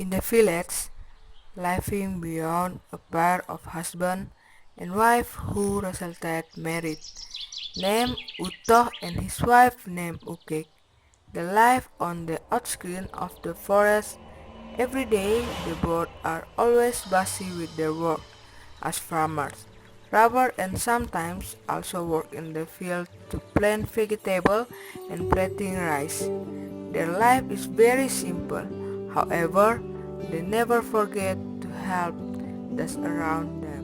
In the village, living beyond a pair of husband and wife who resulted married, named Utto and his wife named Ukik. They live on the outskirts of the forest. Every day, the both are always busy with their work as farmers, rubber, and sometimes also work in the field to plant vegetables and planting rice. Their life is very simple. However, they never forget to help those around them.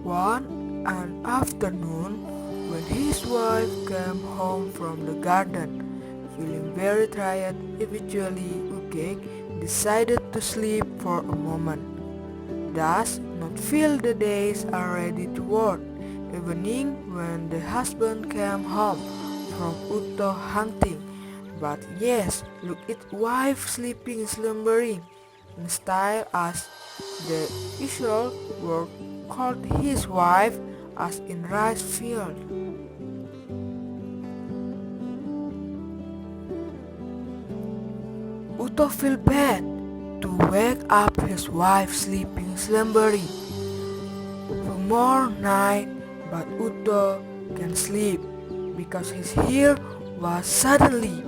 One afternoon, when his wife came home from the garden, feeling very tired, eventually Ukek decided to sleep for a moment. Does not feel the days are ready to work. Evening when the husband came home from Utto hunting. But yes, look at wife sleeping slumbering in style as the usual work called his wife as in rice field. Utto feel bad to wake up his wife sleeping slumbering for more night, but Utto can sleep because his ear was suddenly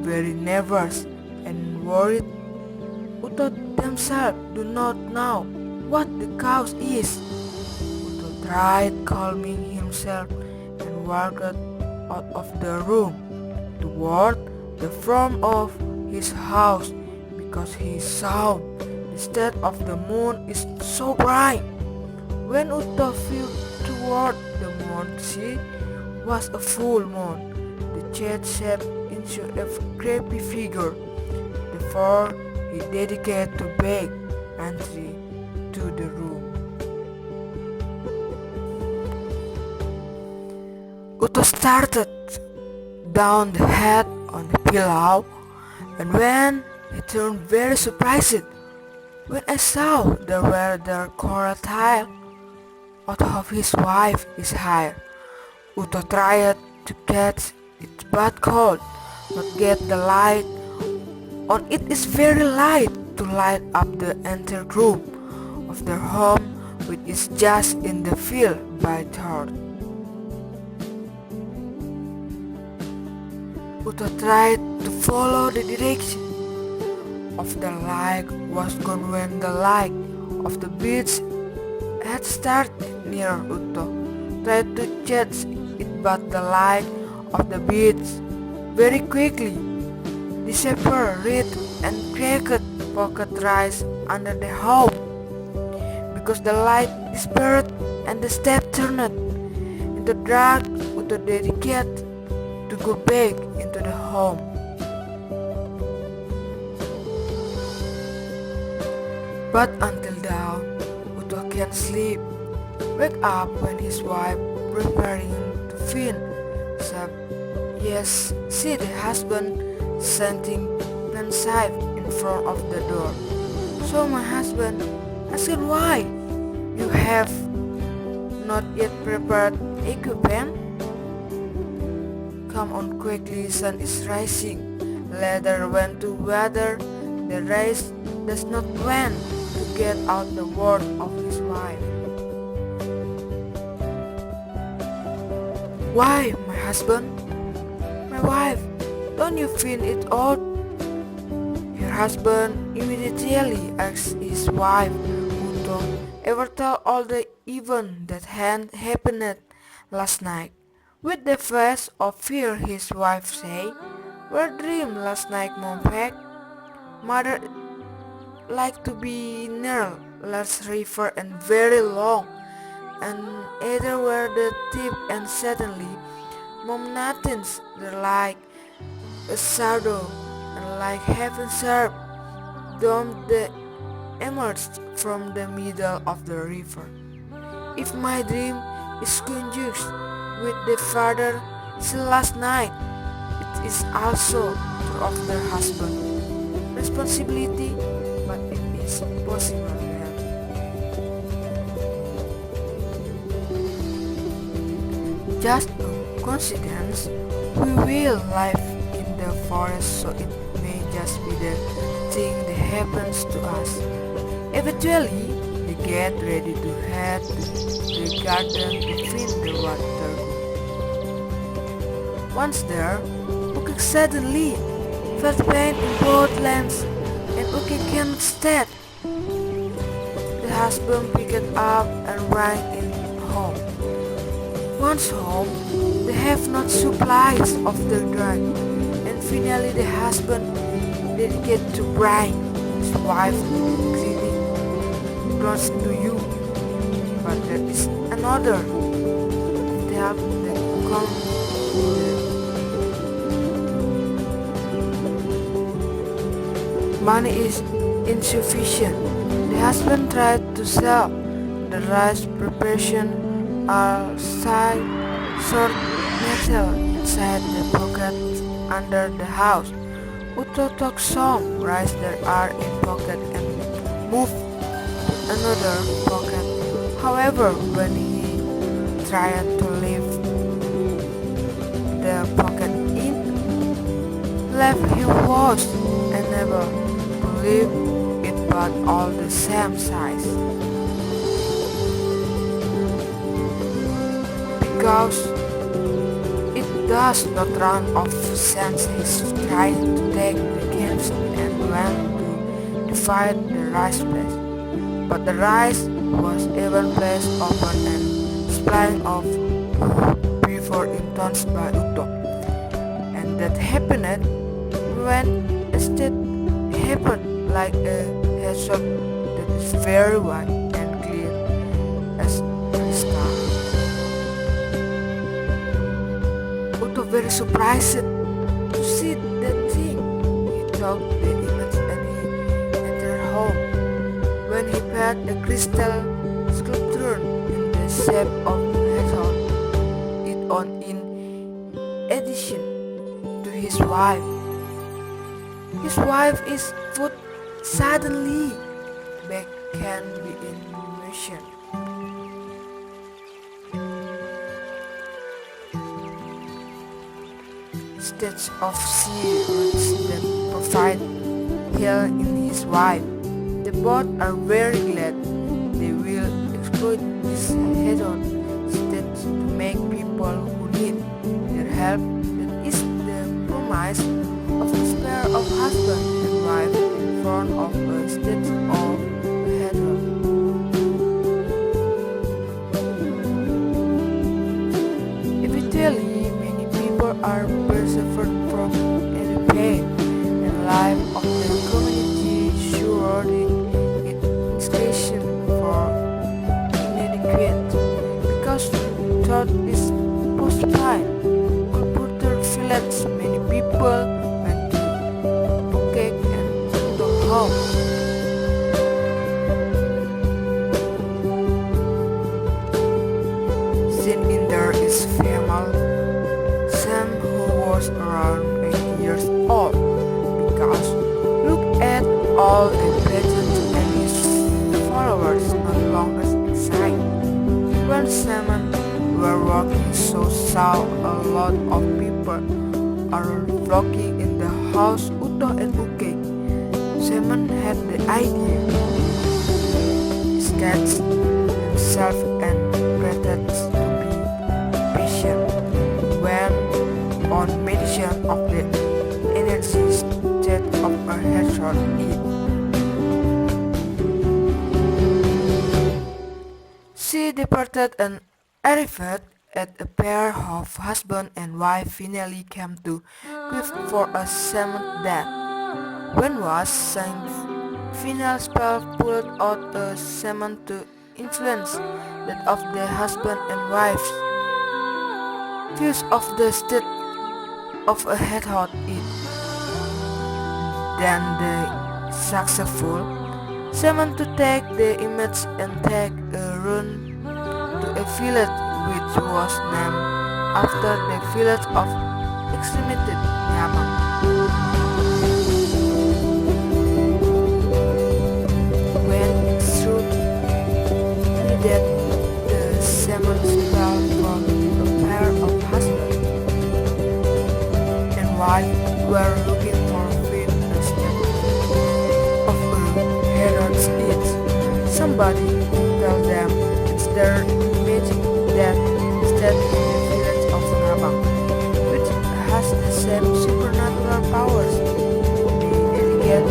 very nervous and worried. Utto themselves do not know what the cause is. Utto tried calming himself and walked out of the room toward the front of his house because he saw the state of the moon is so bright. When Utto flew toward the moon, she was a full moon. The jet shaped into a creepy figure. Therefore, he dedicated to beg entry to the room. Utto started down the head on the pillow, and when he turned very surprised when I saw there were the coral tile out of his wife's hair. Utto tried to catch it but cold not get the light on it is very light to light up the entire room of their home which is just in the field by thought. Utto tried to follow the direction of the light was gone when the light of the beach had started near Utto. Tried to catch it but the light of the beach very quickly disappeared and cracked pocket rice under the home. Because the light disappeared and the step turned into dark, Utto dedicated to go back into the home. But until dawn, Utto can't sleep. Wake up when his wife preparing to feed. Except, yes, see the husband standing pensive in front of the door. So my husband asked why you have not yet prepared equipment. Come on quickly, sun is rising. Later went to weather the race does not went to get out the word of his wife. Why, my husband? My wife, don't you find it odd? Her husband immediately asked his wife, Utto ever tell all the event that had happened last night? With the face of fear his wife say, "Where dream last night, Mom Peck? Mother like to be near last river and very long, and either were the tip and suddenly Mom nothing's there like a shadow and like heaven sharp dome that emerged from the middle of the river. If my dream is conjunct with the father see last night, it is also true of their husband. Responsibility, but it is possible that just a coincidence we will live in the forest so it just be the thing that happens to us. Eventually, they get ready to head to the garden to find the water. Once there, Ukik suddenly felt pain in both legs, and Ukik cannot stand. The husband picked up and ran in home. Once home, they have not supplies of the drug, and finally the husband dedicated to bring his wife greeting close to you. But there is another step that comes. Money is insufficient. The husband tried to sell the rice preparation outside short metal inside the pocket under the house. Uto took some rice that are in pocket and moved to another pocket. However, when he tried to lift the pocket in, left he was unable to lift it, but all the same size. Because it does not run off since he's trying to take the games and went to divide the rice place. But the rice was even placed open and spilling off before it turns by Uto. And that happened when instead happened like a hedgehog that is very white and clear as crystal. Uto very surprised to see that thing. He took the image and he entered home. When he put a crystal sculpture in the shape of a hedgehog, it on in addition to his wife. His wife is put suddenly back can be in motion. Stage of sea roots that provide healing in his wife. The both are very glad they will exploit this head-on stage to make people who need their help. That is the promise of this pair of husband and wife in front of a stage of a head-on. Eventually, many people are persevered from any pain and life of the community surrounding it inspiration for inadequate because without this post-fine computer village many people went to Phuket and to home. Seen in there is female Sam who was around 8 years old because look at all the pageants and his followers no longer inside. When Simon were walking so saw a lot of people are flocking in the house Uto and Uke. Simon had the idea. He sketched himself and pretended to be patient when on meditation of the energy state of a hedgehog eat. She departed and arrived at a pair of husband and wife finally came to quit for a seventh death. When was Saint final spell pulled out a semen to influence that of the husband and wives. Views of the state of a hedgehog eat. Then the successful semen to take the image and take a run to a village which was named after the village of exterminated Nyamang. When it should be that the semen fell from a pair of husband and wife were looking for food and somebody tell them it's their magic that instead in the village of Ngabang, which has the same supernatural powers. They dedicate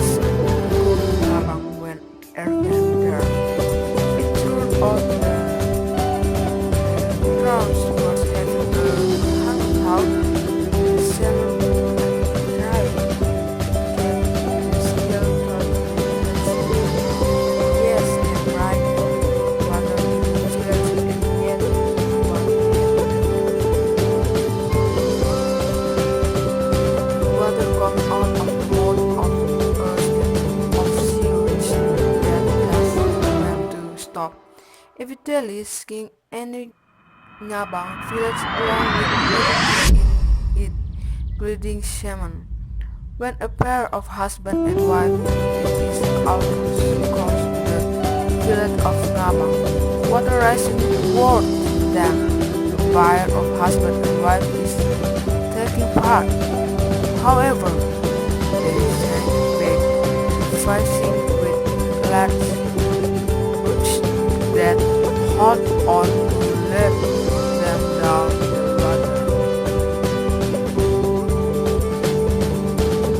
to Ngabang when Ergen there. It turned out the crowds was having a hangout in the same tribe. Get still thought yes, and right. Water village and yet water comes out of the mouth of earth of sewage that has them to stop. Evidently skiing any Ngabang village along with everything in it, including shaman. When a pair of husband and wife is almost across the village of Ngabang, water rising toward them, the pair of husband and wife is taking part. However, they sank back to fighting with large roots that hold on to let them down the water.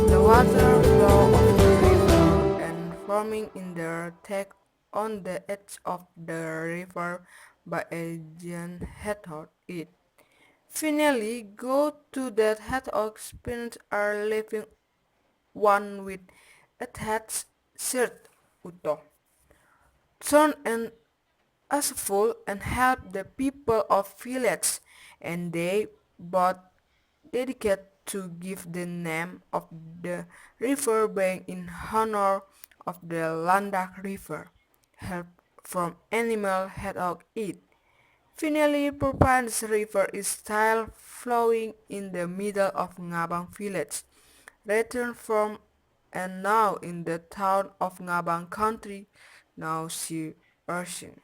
The water flow of the river and forming in the take on the edge of the river by a giant hedgehog it. Finally, go to that hedgehog spins are leaving one with attached shirt Uto. Turn and useful and help the people of village and they both dedicate to give the name of the river bank in honor of the Landak River, help from animal hedgehog eat. Finally, Purpan's river is still flowing in the middle of Ngabang village, returned from and now in the town of Ngabang country, now sea ocean.